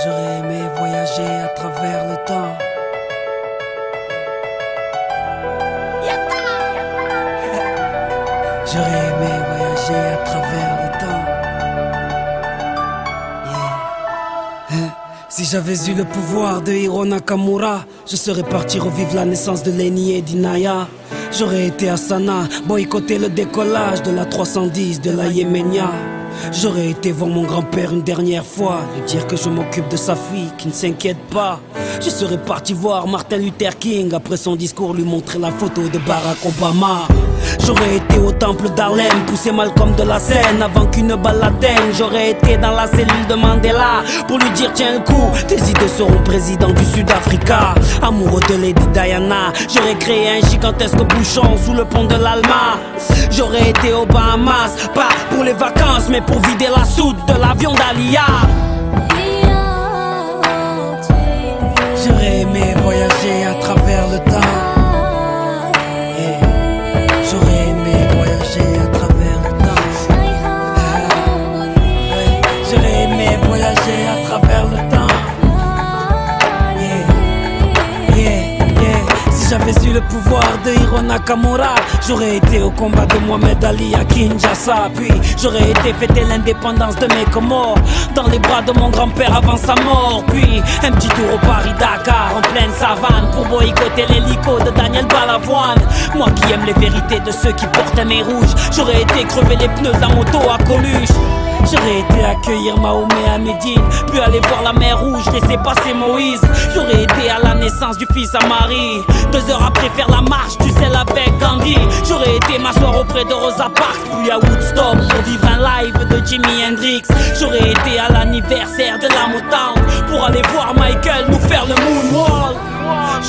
J'aurais aimé voyager à travers le temps. J'aurais aimé voyager à travers le temps. Si j'avais eu le pouvoir de Hiro Nakamura, je serais parti revivre la naissance de Lenny et d'Inaya. J'aurais été à Sanaa, boycotter le décollage de la 310 de la Yéménia. J'aurais été voir mon grand-père une dernière fois, lui dire que je m'occupe de sa fille, qui ne s'inquiète pas. Je serais parti voir Martin Luther King, après son discours lui montrer la photo de Barack Obama. J'aurais été au temple d'Harlem, pousser Malcolm de la scène avant qu'une balle l'atteigne. J'aurais été dans la cellule de Mandela pour lui dire tiens le coup, tes idées seront président du Sud-Africa. Amoureux de Lady Diana, j'aurais créé un gigantesque bouchon sous le pont de l'Alma. J'aurais été aux Bahamas, pas pour les vacances mais pour vider la soute de l'avion d'Alia. J'aurais aimé voyager à travers le temps. J'aurais aimé voyager à travers le temps. J'aurais aimé voyager à travers le temps. Si j'avais eu le pouvoir de Hiro Nakamura, j'aurais été au combat de Mohamed Ali à Kinshasa. Puis j'aurais été fêter l'indépendance de mes Comores dans les bras de mon grand-père avant sa mort. Puis un petit tour au Paris-Dakar en pleine savane pour boycotter l'hélico de Daniel Balavoine. Moi qui aime les vérités de ceux qui portent un nez rouge, j'aurais été crever les pneus de la moto à Coluche. J'aurais été accueillir Mahomet à Médine, puis aller voir la mer Rouge, laisser passer Moïse. J'aurais été à la naissance du fils à Marie, 2 heures après faire la marche du sel avec Gandhi. J'aurais été m'asseoir auprès de Rosa Parks, puis à Woodstock pour vivre un live de Jimi Hendrix. J'aurais été à l'anniversaire de la Motown pour aller voir Michael nous faire le moonwalk.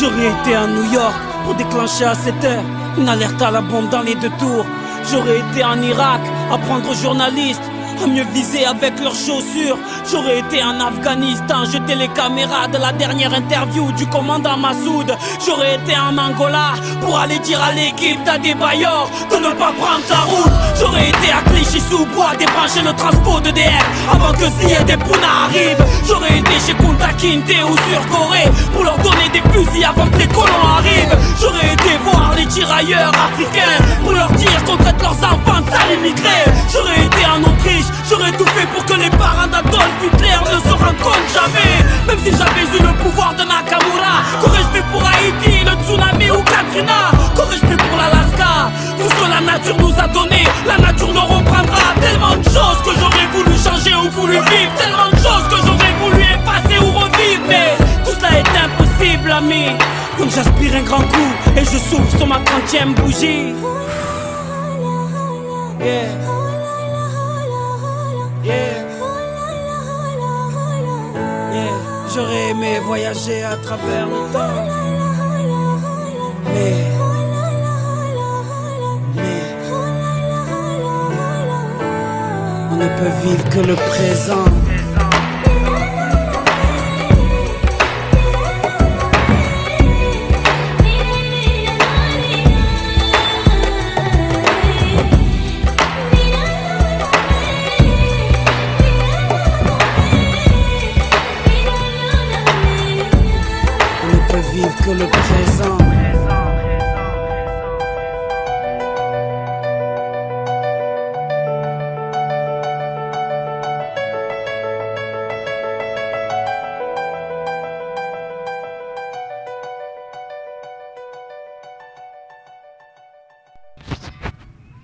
J'aurais été à New York pour déclencher à 7 heures une alerte à la bombe dans les 2 tours. J'aurais été en Irak apprendre aux journalistes à mieux viser avec leurs chaussures. J'aurais été en Afghanistan, jeter les caméras de la dernière interview du commandant Massoud. J'aurais été en Angola pour aller dire à l'équipe d'Adebayor de ne pas prendre la route. J'aurais été à Clichy-sous-Bois débrancher le transport d'EDF avant que Ziyad et Pouna arrivent. J'aurais été chez Kunta Kinte ou sur Corée pour leur donner des fusils avant que les colons arrivent. J'aurais été voir les tirailleurs africains pour leur dire qu'on traite leurs enfants de sales immigrés. J'aurais été en Autriche, j'aurais tout fait pour que les parents d'Adolf Hitler ne se rencontrent jamais. Même si j'avais eu le pouvoir de Nakamura, qu'aurais-je fait pour Haïti, le tsunami ou Katrina? Qu'aurais-je fait pour l'Alaska? Tout ce que la nature nous a donné, la nature nous reprendra. Tellement de choses que j'aurais voulu changer ou voulu vivre, tellement de choses que j'aurais voulu effacer ou revivre. Mais tout cela est impossible, ami. Donc j'aspire un grand coup et je souffle sur ma 30e bougie. Yeah. J'aurais aimé voyager à travers le temps. Mais on ne peut vivre que le présent. Vivre que le présent.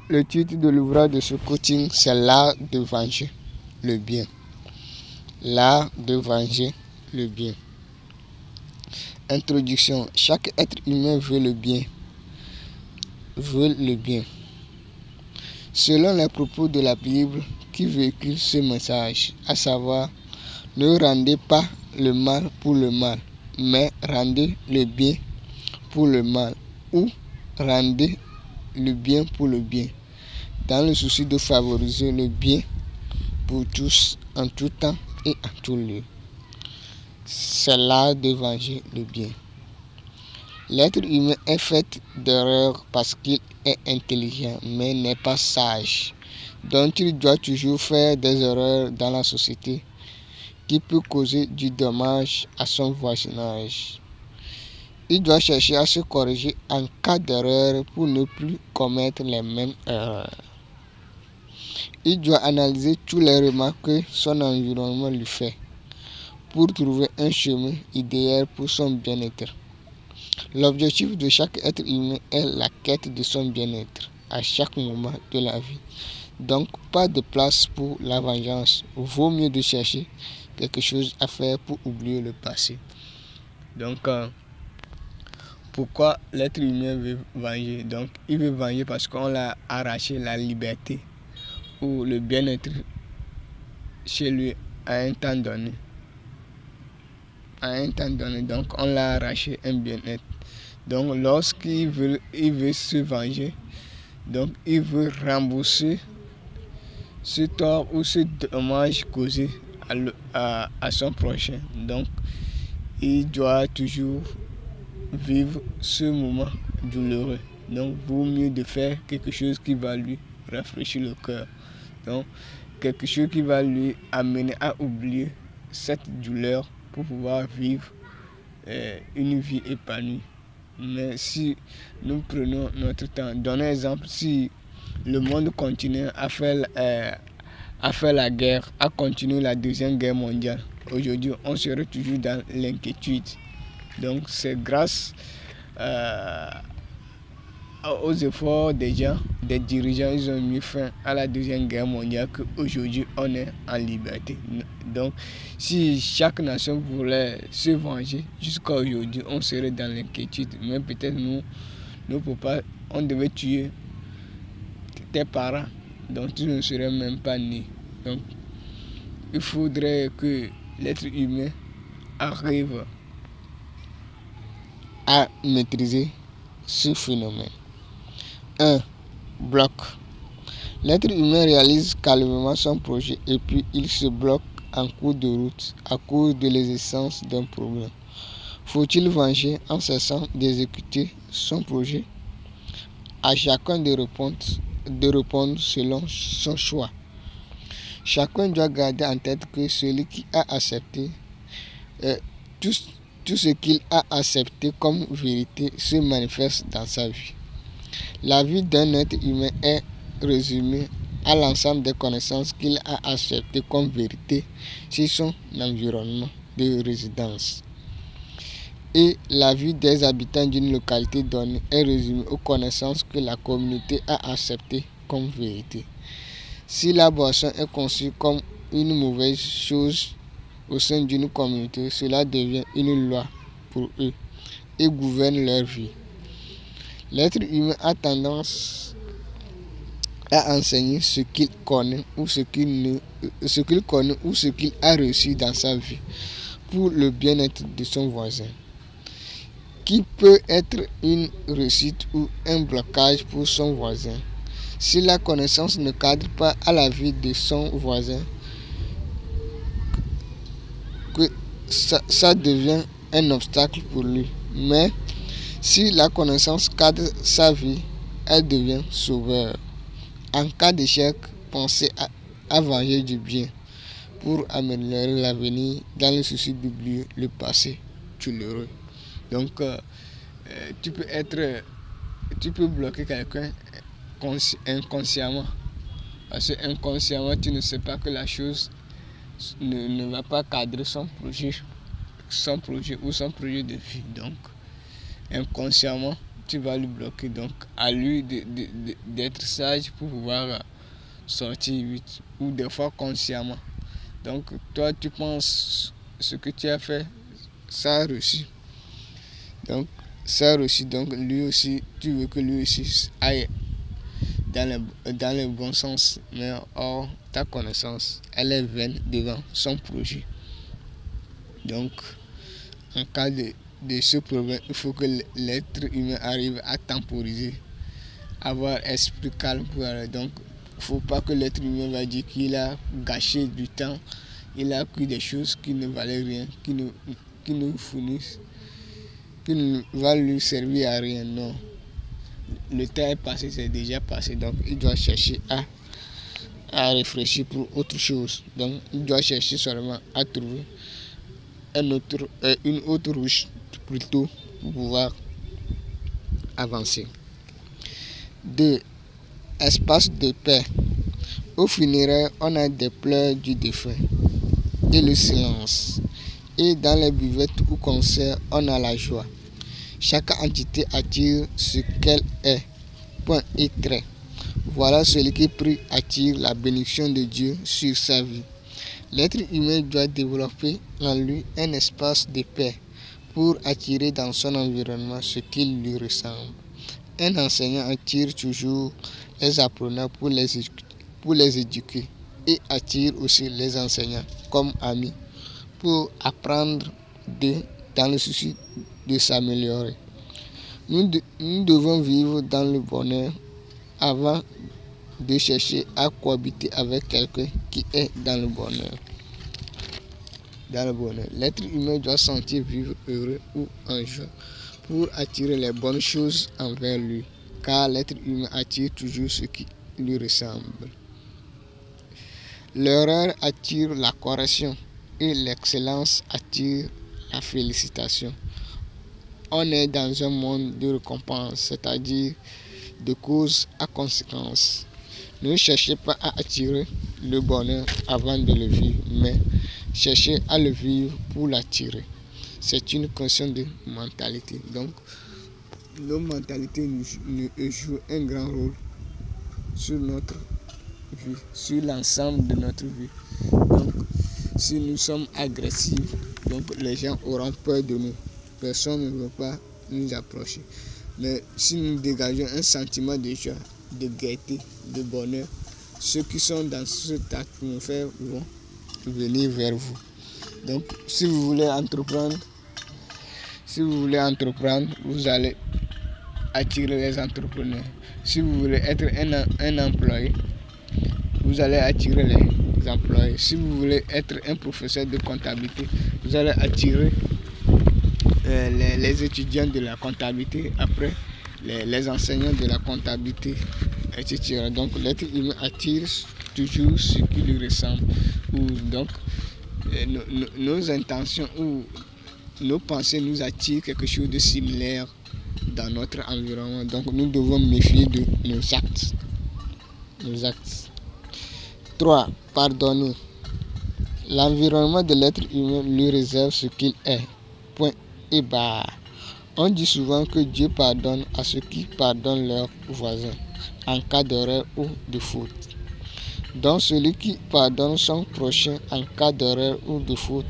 Le titre de l'ouvrage de ce coaching, c'est l'art de venger le bien. L'art de venger le bien. Introduction. Chaque être humain veut le bien. Veut le bien. Selon les propos de la Bible qui véhicule ce message, à savoir, ne rendez pas le mal pour le mal, mais rendez le bien pour le mal, ou rendez le bien pour le bien, dans le souci de favoriser le bien pour tous, en tout temps et en tout lieu. C'est l'art de venger le bien. L'être humain est fait d'erreurs parce qu'il est intelligent, mais n'est pas sage. Donc il doit toujours faire des erreurs dans la société qui peut causer du dommage à son voisinage. Il doit chercher à se corriger en cas d'erreur pour ne plus commettre les mêmes erreurs. Il doit analyser tous les remarques que son environnement lui fait pour trouver un chemin idéal pour son bien-être. L'objectif de chaque être humain est la quête de son bien-être à chaque moment de la vie. Donc, pas de place pour la vengeance. Vaut mieux de chercher quelque chose à faire pour oublier le passé. Donc, pourquoi l'être humain veut venger? Donc, il veut venger parce qu'on l'a arraché la liberté ou le bien-être chez lui à un temps donné. Donc on l'a arraché un bien-être. Donc, lorsqu'il veut se venger, donc il veut rembourser ce tort ou ce dommage causé à son prochain. Donc, il doit toujours vivre ce moment douloureux. Donc, vaut mieux de faire quelque chose qui va lui rafraîchir le cœur. Donc, quelque chose qui va lui amener à oublier cette douleur pour pouvoir vivre une vie épanouie. Mais si nous prenons notre temps, donnons exemple, si le monde continue à faire la guerre, à continuer la Deuxième Guerre mondiale, aujourd'hui on serait toujours dans l'inquiétude. Donc c'est grâce aux efforts des gens, des dirigeants, ils ont mis fin à la Deuxième Guerre mondiale qu'aujourd'hui on est en liberté. Donc si chaque nation voulait se venger jusqu'à aujourd'hui, on serait dans l'inquiétude. Mais peut-être nos papas, on devait tuer tes parents, donc tu ne serais même pas né. Donc il faudrait que l'être humain arrive à maîtriser ce phénomène. 1. Bloc. L'être humain réalise calmement son projet et puis il se bloque en cours de route à cause de l'existence d'un problème. Faut-il venger en cessant d'exécuter son projet? À chacun de répondre selon son choix. Chacun doit garder en tête que celui qui a accepté tout ce qu'il a accepté comme vérité se manifeste dans sa vie. La vie d'un être humain est résumée à l'ensemble des connaissances qu'il a acceptées comme vérité sur son environnement de résidence. Et la vie des habitants d'une localité donnée est résumée aux connaissances que la communauté a acceptées comme vérité. Si la boisson est conçue comme une mauvaise chose au sein d'une communauté, cela devient une loi pour eux et gouverne leur vie. L'être humain a tendance à enseigner ce qu'il connaît ou ce qu'il a reçu dans sa vie pour le bien-être de son voisin, qui peut être une réussite ou un blocage pour son voisin. Si la connaissance ne cadre pas à la vie de son voisin, que ça devient un obstacle pour lui. Mais si la connaissance cadre sa vie, elle devient sauveur. En cas d'échec, pensez à venger du bien pour améliorer l'avenir dans le souci d'oublier le passé douloureux. Donc, tu peux bloquer quelqu'un inconsciemment. Parce que inconsciemment, tu ne sais pas que la chose ne va pas cadrer son projet ou son projet de vie. Donc, inconsciemment, tu vas le bloquer. Donc, à lui d'être sage pour pouvoir sortir vite. Ou des fois consciemment. Donc, toi, tu penses ce que tu as fait, ça a reçu. Donc, ça a reçu. Donc, lui aussi, tu veux que lui aussi aille dans le bon sens. Mais or, ta connaissance, elle est vaine devant son projet. Donc, en cas de ce problème, il faut que l'être humain arrive à temporiser, avoir esprit calme pour aller. Donc, il ne faut pas que l'être humain va dire qu'il a gâché du temps, il a appris des choses qui ne valaient rien, qui ne fournissent, qui ne va lui servir à rien. Non. Le temps est passé, c'est déjà passé. Donc, il doit chercher à à réfléchir pour autre chose. Donc, il doit chercher seulement à trouver une autre route plutôt pour pouvoir avancer. 2. Espace de paix. Au funéraire, on a des pleurs du défunt et le silence. Et dans les buvettes ou concerts, on a la joie. Chaque entité attire ce qu'elle est. Point et trait. Voilà celui qui prie attire la bénédiction de Dieu sur sa vie. L'être humain doit développer en lui un espace de paix pour attirer dans son environnement ce qui lui ressemble. Un enseignant attire toujours les apprenants pour les éduquer et attire aussi les enseignants comme amis pour apprendre dans le souci de s'améliorer. Nous devons vivre dans le bonheur avant de chercher à cohabiter avec quelqu'un qui est dans le bonheur. L'être humain doit sentir vivre heureux ou en joie pour attirer les bonnes choses envers lui, car l'être humain attire toujours ce qui lui ressemble. L'erreur attire la correction et l'excellence attire la félicitation. On est dans un monde de récompense, c'est-à-dire de cause à conséquence. Ne cherchez pas à attirer le bonheur avant de le vivre, mais cherchez à le vivre pour l'attirer. C'est une question de mentalité. Donc, nos mentalités nous jouent un grand rôle sur notre vie, sur l'ensemble de notre vie. Donc, si nous sommes agressifs, donc les gens auront peur de nous. Personne ne veut pas nous approcher. Mais si nous dégageons un sentiment de joie, de gaieté, de bonheur, ceux qui sont dans cette atmosphère vont venir vers vous. Donc, si vous voulez entreprendre, vous allez attirer les entrepreneurs. Si vous voulez être un employé, vous allez attirer les employés. Si vous voulez être un professeur de comptabilité, vous allez attirer les étudiants de la comptabilité, après les enseignants de la comptabilité, etc. Donc l'être humain attire toujours ce qui lui ressemble. Donc nos intentions ou nos pensées nous attirent quelque chose de similaire dans notre environnement. Donc nous devons méfier de nos actes. 3. Pardonner. L'environnement de l'être humain lui réserve ce qu'il est. Point et barre. On dit souvent que Dieu pardonne à ceux qui pardonnent leurs voisins en cas d'erreur ou de faute. Donc celui qui pardonne son prochain en cas d'erreur ou de faute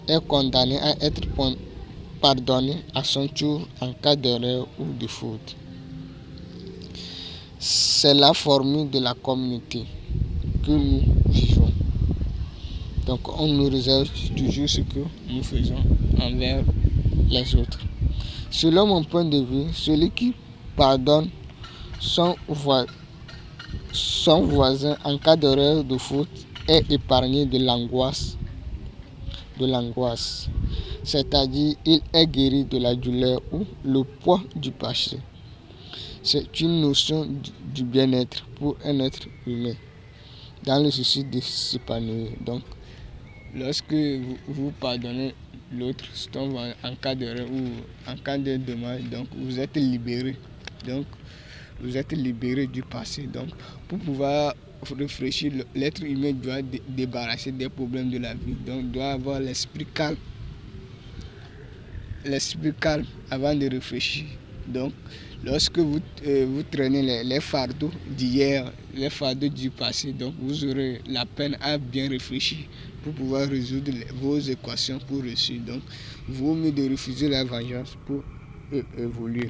est condamné à être pardonné à son tour en cas d'erreur ou de faute. C'est la formule de la communauté que nous vivons. Donc on nous réserve toujours ce que nous faisons envers les autres. Selon mon point de vue, celui qui pardonne son voisin en cas d'erreur de faute est épargné de l'angoisse. C'est-à-dire, il est guéri de la douleur ou le poids du passé. C'est une notion du bien-être pour un être humain, dans le souci de s'épanouir. Donc, lorsque vous pardonnez l'autre en cas d'erreur ou en cas de dommage, donc vous êtes libéré. Donc, vous êtes libéré du passé. Donc, pour pouvoir réfléchir, l'être humain doit débarrasser des problèmes de la vie. Donc, doit avoir l'esprit calme. L'esprit calme avant de réfléchir. Donc, lorsque vous traînez les fardeaux d'hier, les fardeaux du passé, donc vous aurez la peine à bien réfléchir pour pouvoir résoudre vos équations pour réussir. Donc, vaut mieux de refuser la vengeance pour évoluer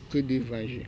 que de venger.